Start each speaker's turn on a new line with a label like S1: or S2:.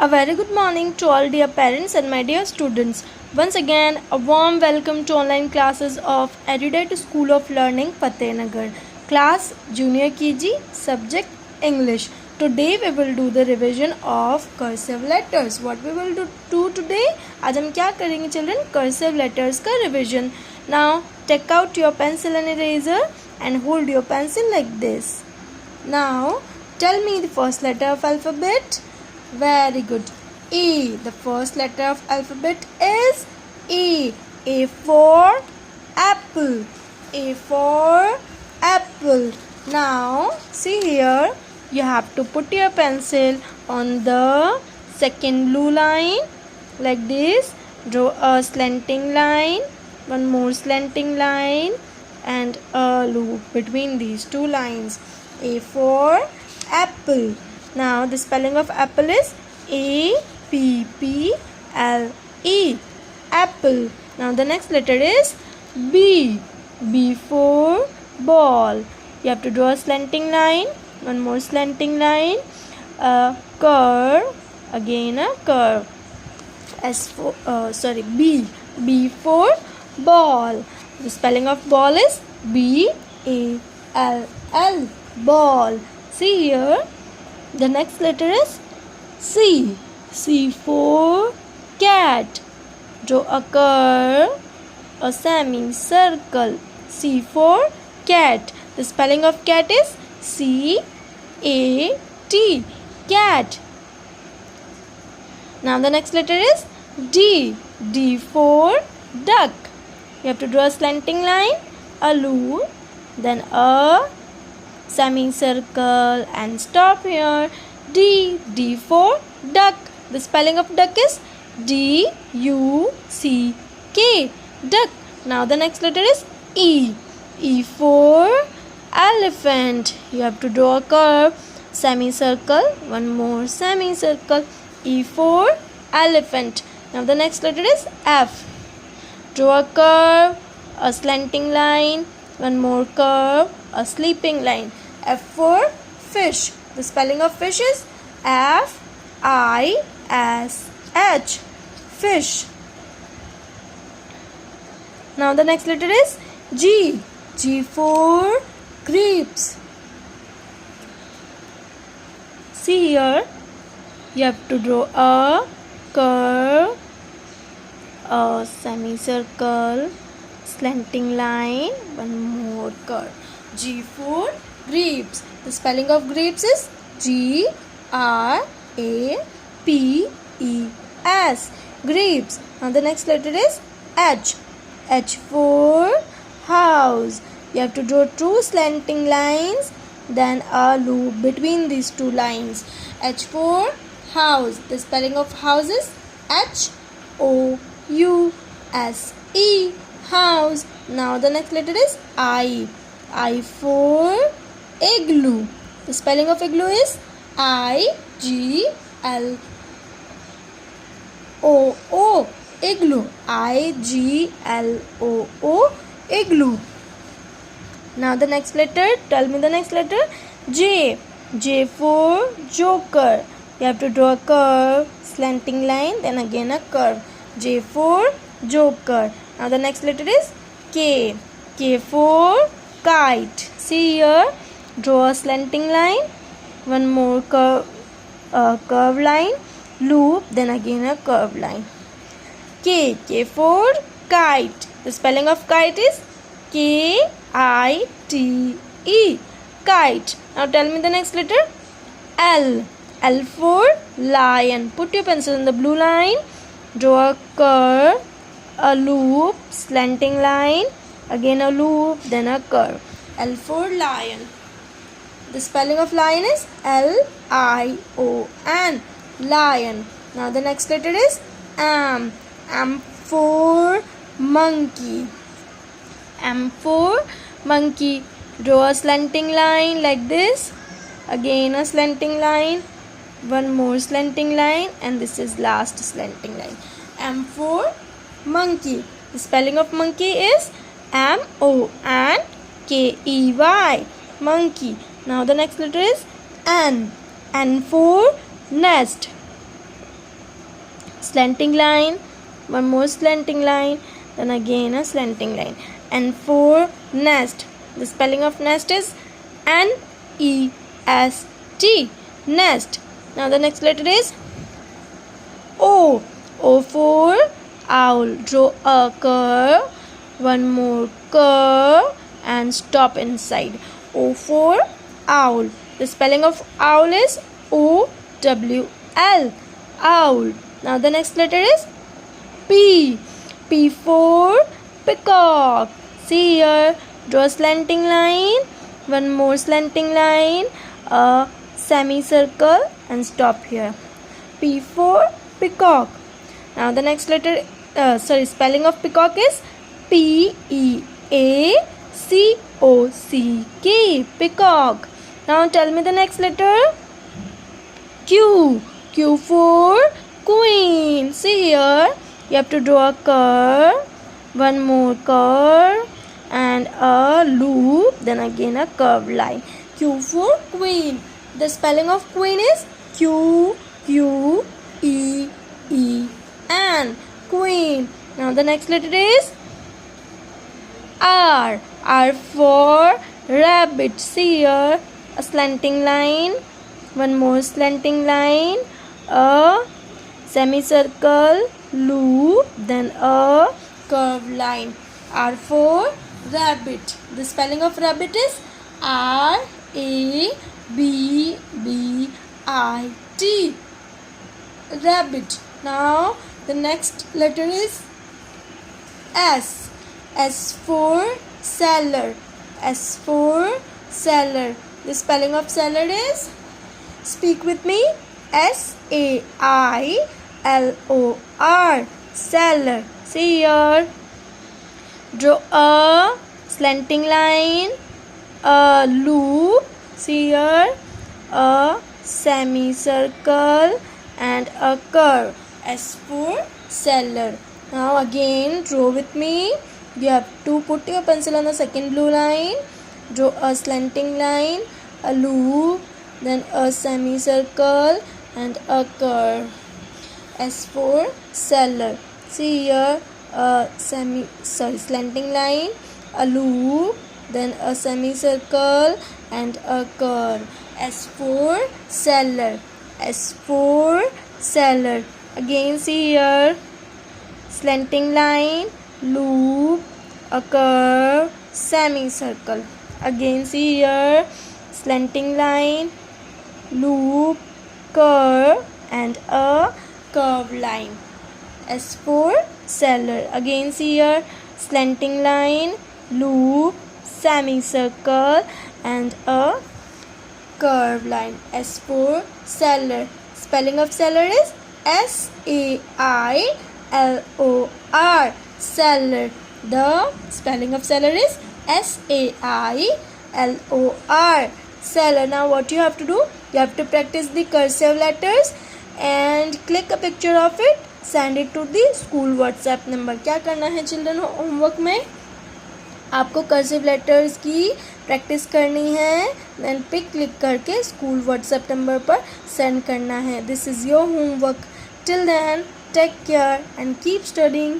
S1: A very good morning to all dear parents and my dear students. Once again, a warm welcome to online classes of Erudite School of Learning, Fatehnagar. Class Junior KG, subject English. Today we will do the revision of cursive letters. What we will do today? आज हम क्या करेंगे children? Cursive letters का revision. Now take out your pencil and eraser and hold your pencil like this. Now tell me the first letter of alphabet. Very good. E. The first letter of alphabet is E. A for apple. A for apple. Now see here. You have to put your pencil on the second blue line like this. Draw a slanting line. One more slanting line and a loop between these two lines. A for apple. Now the spelling of apple is A-P-P-L-E. Apple. Now the next letter is B. B for ball. You have to draw a slanting line. One more slanting line. A curve. Again a curve. B. B for ball. The spelling of ball is B-A-L-L. Ball. See here. The next letter is C. C for cat. Draw a curve, a semicircle. C for cat. The spelling of cat is C-A-T. Cat. Now the next letter is D. D for duck. You have to draw a slanting line, a loop, then a semicircle and stop here. D. D for duck. The spelling of duck is D-U-C-K. Duck. Now the next letter is E. E for elephant. You have to draw a curve, semicircle, one more semicircle. E for elephant. Now the next letter is F. Draw a curve, a slanting line, one more curve, a sleeping line. F for fish. The spelling of fish is F-I-S-H. Fish. Now the next letter is G. G for grapes. See here. You have to draw a curve, a semicircle, slanting line, one more curve. G for grapes. The spelling of grapes is G-R-A-P-E-S. Grapes. Now the next letter is H. H for house. You have to draw two slanting lines, then a loop between these two lines. H for house. The spelling of house is H-O-U-S-E. House. Now the next letter is I. I for igloo. The spelling of igloo is I-G-L-O-O. Igloo. I-G-L-O-O. Igloo. Now the next letter. Tell me the next letter. J. J for joker. You have to draw a curve, slanting line, then again a curve. J for joker. Now the next letter is K. K for kite. See here. Draw a slanting line, one more curve line, loop, then again a curve line. K. K for kite. The spelling of kite is K-I-T-E. Kite. Now tell me the next letter. L. L for lion. Put your pencil in the blue line. Draw a curve, a loop, slanting line, again a loop, then a curve. L for lion. The spelling of lion is L-I-O-N. Lion. Now the next letter is M. M for monkey. M for monkey. Draw a slanting line like this. Again a slanting line. One more slanting line. And this is last slanting line. M for monkey. The spelling of monkey is M-O-N-K-E-Y. Monkey. Now the next letter is N. N for nest. slanting line, one more slanting line, then again a slanting line. And for nest, the spelling of nest is N-E-S-T, nest. Now the next letter is O. O for owl. Draw a curve, one more curve, and stop inside. O for owl. The spelling of owl is O-W-L, owl. Now the next letter is P. P for peacock. See here, draw a slanting line, one more slanting line, a semicircle, and stop here. P for peacock. Now the next letter, spelling of peacock is P-E-A-C-O-C-K, peacock. Now tell me the next letter. Q. Q for queen. See here, you have to draw a curve, one more curve, and a loop, then again a curved line. Q for queen. The spelling of queen is Q-U-E-E-N, queen. Now the next letter is R. R for rabbit. See here, a slanting line, one more slanting line, a semicircle, loop, then a curved line. R for rabbit. The spelling of rabbit is R-A-B-B-I-T, rabbit. Now the next letter is S. S for cellar. S for cellar. The spelling of cellar is, speak with me, S-A-I-L-O-R, cellar. See here, draw a slanting line, a loop, see here, a semicircle, and a curve. S for cellar. Now again draw with me. You have to put your pencil on the second blue line, draw a slanting line, a loop, then a semicircle, and a curve. S for cellar. See here, a slanting line, a loop, then a semicircle, and a curve. S for cellar. S for cellar. Again see here, slanting line, loop, a curve, semicircle. Again see here, slanting line, loop, curve, and a curved line. S for cellar. Again see here, slanting line, loop, semicircle, and a curved line. S for cellar. Spelling of cellar is S-A-I-L-O-R, cellar. The spelling of cellar is S-A-I-L-O-R, cellar. Now what you have to do? You have to practice the cursive letters and click a picture of it, send it to the school WhatsApp number. क्या करना है children homework में? आपको cursive letters की practice करनी है, then pic click करके school WhatsApp number पर सेंड करना है. This is your homework. Till then, take care and keep studying.